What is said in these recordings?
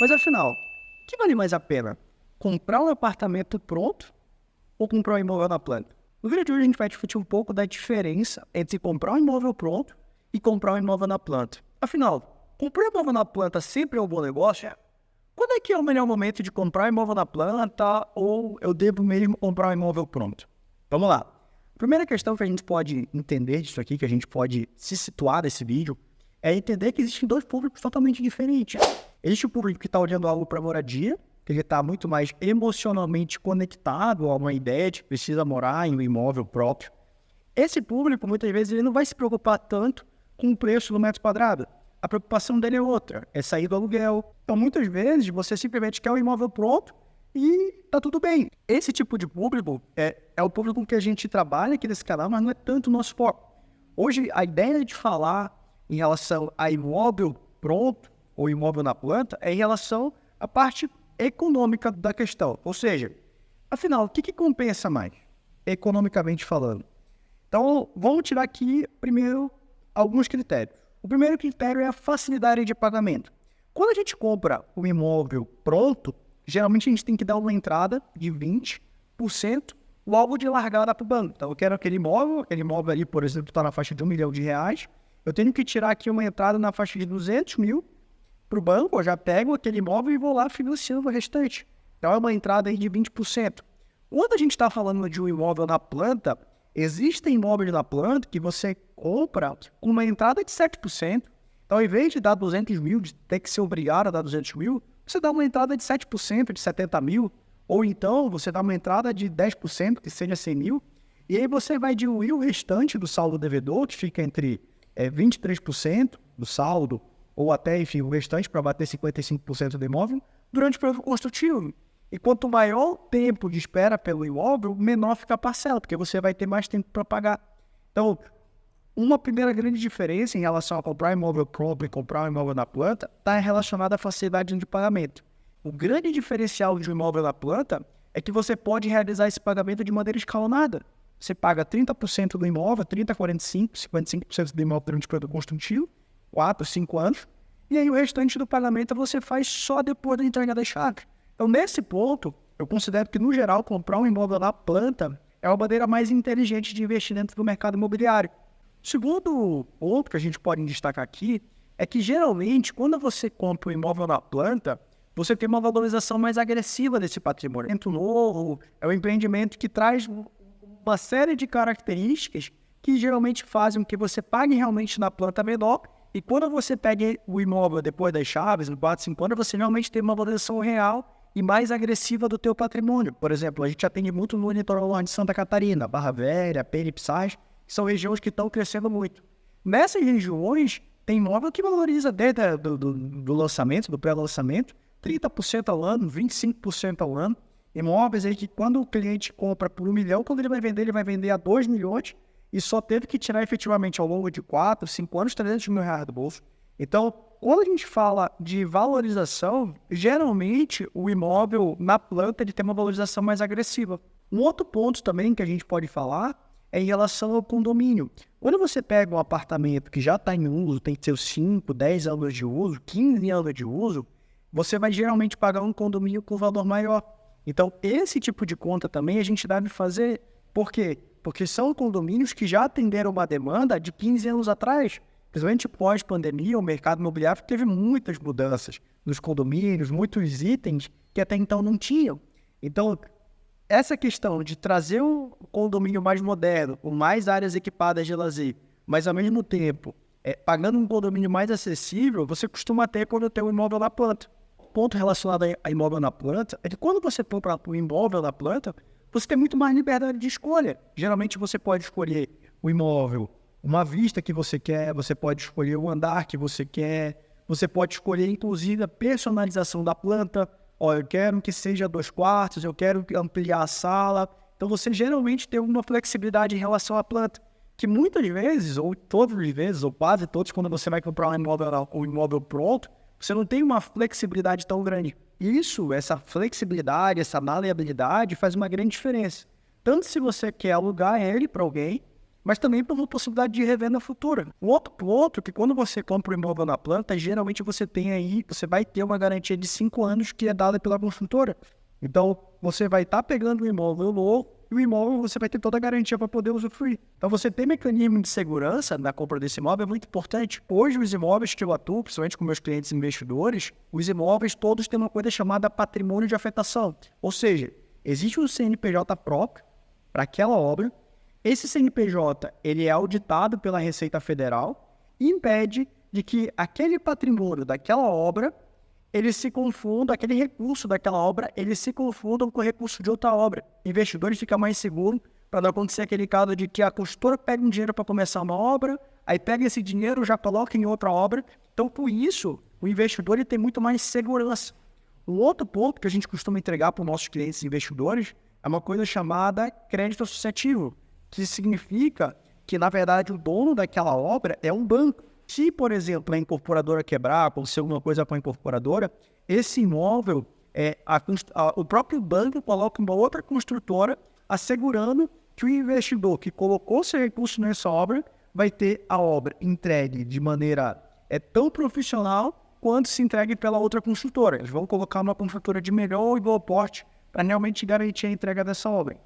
Mas afinal, o que vale mais a pena? Comprar um apartamento pronto ou comprar um imóvel na planta? No vídeo de hoje a gente vai discutir um pouco da diferença entre comprar um imóvel pronto e comprar um imóvel na planta. Afinal, comprar um imóvel na planta sempre é um bom negócio? Quando é que é o melhor momento de comprar um imóvel na planta ou eu devo mesmo comprar um imóvel pronto? Vamos lá. A primeira questão que a gente pode entender disso aqui, que a gente pode se situar nesse vídeo, é entender que existem dois públicos totalmente diferentes. Existe o público que está olhando algo para moradia, que ele está muito mais emocionalmente conectado a uma ideia de que precisa morar em um imóvel próprio. Esse público, muitas vezes, ele não vai se preocupar tanto com o preço do metro quadrado. A preocupação dele é outra, é sair do aluguel. Então, muitas vezes, você simplesmente quer o imóvel pronto e tá tudo bem. Esse tipo de público é o público com que a gente trabalha aqui nesse canal, mas não é tanto o nosso foco. Hoje, a ideia de falar em relação a imóvel pronto ou imóvel na planta é em relação à parte econômica da questão. Ou seja, afinal, o que compensa mais, economicamente falando? Então, vamos tirar aqui, primeiro, alguns critérios. O primeiro critério é a facilidade de pagamento. Quando a gente compra um imóvel pronto, geralmente a gente tem que dar uma entrada de 20% logo de largada para o banco. Então, eu quero aquele imóvel ali, por exemplo, está na faixa de R$1 milhão. Eu tenho que tirar aqui uma entrada na faixa de 200 mil para o banco, eu já pego aquele imóvel e vou lá financiando o restante. Então, é uma entrada aí de 20%. Quando a gente está falando de um imóvel na planta, existem imóveis na planta que você compra com uma entrada de 7%. Então, ao invés de dar 200 mil, de ter que ser obrigado a dar 200 mil, você dá uma entrada de 7%, de 70 mil. Ou então, você dá uma entrada de 10%, que seja 100 mil. E aí você vai diluir o restante do saldo devedor, que fica entre 23% do saldo, ou até, enfim, o restante para bater 55% do imóvel, durante o período construtivo. E quanto maior o tempo de espera pelo imóvel, menor fica a parcela, porque você vai ter mais tempo para pagar. Então, uma primeira grande diferença em relação a comprar imóvel pronto e comprar um imóvel na planta está relacionada à facilidade de pagamento. O grande diferencial de um imóvel na planta é que você pode realizar esse pagamento de maneira escalonada. Você paga 30% do imóvel, 30%, 45%, 55% do imóvel durante o período construtivo, 4, 5 anos, e aí o restante do pagamento você faz só depois da entrega da chave. Então, nesse ponto, eu considero que, no geral, comprar um imóvel na planta é a maneira mais inteligente de investir dentro do mercado imobiliário. O segundo ponto que a gente pode destacar aqui é que, geralmente, quando você compra um imóvel na planta, você tem uma valorização mais agressiva desse patrimônio. É um novo, é um empreendimento que traz uma série de características que geralmente fazem com que você pague realmente na planta menor. E quando você pega o imóvel depois das chaves, em 4, 5 anos, você realmente tem uma valorização real e mais agressiva do teu patrimônio. Por exemplo, a gente atende muito no litoral norte de Santa Catarina, Barra Velha, Pena e Pissarras, que são regiões que estão crescendo muito. Nessas regiões, tem imóvel que valoriza desde do lançamento, do pré-lançamento, 30% ao ano, 25% ao ano. Imóveis aí que quando o cliente compra por 1 milhão, quando ele vai vender a 2 milhões, e só teve que tirar efetivamente ao longo de 4, 5 anos, R$300 mil do bolso. Então, quando a gente fala de valorização, geralmente o imóvel na planta ele tem uma valorização mais agressiva. Um outro ponto também que a gente pode falar é em relação ao condomínio. Quando você pega um apartamento que já está em uso, tem seus 5, 10 anos de uso, 15 anos de uso, você vai geralmente pagar um condomínio com valor maior. Então, esse tipo de conta também a gente deve fazer. Por quê? Porque são condomínios que já atenderam uma demanda de 15 anos atrás. Principalmente pós-pandemia, o mercado imobiliário teve muitas mudanças nos condomínios, muitos itens que até então não tinham. Então, essa questão de trazer um condomínio mais moderno, com mais áreas equipadas de lazer, mas ao mesmo tempo, pagando um condomínio mais acessível, você costuma ter quando tem um imóvel na planta. O ponto relacionado a imóvel na planta é que quando você compra um imóvel na planta, você tem muito mais liberdade de escolha. Geralmente você pode escolher o imóvel, uma vista que você quer, você pode escolher o andar que você quer, você pode escolher inclusive a personalização da planta. Eu quero que seja 2 quartos, eu quero ampliar a sala. Então você geralmente tem uma flexibilidade em relação à planta, que muitas vezes, ou todas as vezes, ou quase todas, quando você vai comprar um imóvel pronto, você não tem uma flexibilidade tão grande. Essa flexibilidade, essa maleabilidade faz uma grande diferença. Tanto se você quer alugar ele para alguém, mas também por uma possibilidade de revenda futura. O outro ponto é que quando você compra um imóvel na planta, geralmente você vai ter uma garantia de 5 anos que é dada pela construtora. Então, você vai estar pegando o imóvel novo e o imóvel você vai ter toda a garantia para poder usufruir. Então, você ter mecanismo de segurança na compra desse imóvel é muito importante. Hoje, os imóveis que eu atuo, principalmente com meus clientes investidores, os imóveis todos têm uma coisa chamada patrimônio de afetação. Ou seja, existe um CNPJ próprio para aquela obra. Esse CNPJ ele é auditado pela Receita Federal e impede de que aquele patrimônio daquela obra ele se confunda, aquele recurso daquela obra, ele se confunda com o recurso de outra obra. Investidores ficam mais seguros para não acontecer aquele caso de que a construtora pega um dinheiro para começar uma obra, aí pega esse dinheiro, já coloca em outra obra. Então, por isso, o investidor ele tem muito mais segurança. Um outro ponto que a gente costuma entregar para os nossos clientes investidores é uma coisa chamada crédito associativo, que significa que, na verdade, o dono daquela obra é um banco. Se, por exemplo, a incorporadora quebrar, acontecer alguma coisa com a incorporadora, esse imóvel, o próprio banco coloca uma outra construtora assegurando que o investidor que colocou seu recurso nessa obra vai ter a obra entregue de maneira tão profissional quanto se entregue pela outra construtora. Eles vão colocar uma construtora de melhor e bom porte para realmente garantir a entrega dessa obra.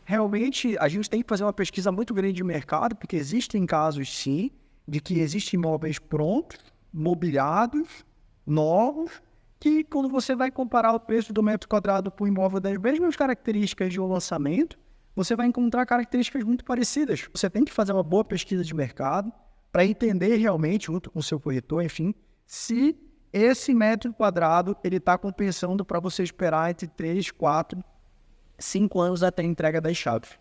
Realmente, a gente tem que fazer uma pesquisa muito grande de mercado, porque existem casos, sim, de que existem imóveis prontos, mobiliados, novos, que quando você vai comparar o preço do metro quadrado por imóvel das mesmas características de um lançamento, você vai encontrar características muito parecidas. Você tem que fazer uma boa pesquisa de mercado para entender realmente, junto com o seu corretor, enfim, se esse metro quadrado ele está compensando para você esperar entre 3, 4, 5 anos até a entrega das chaves.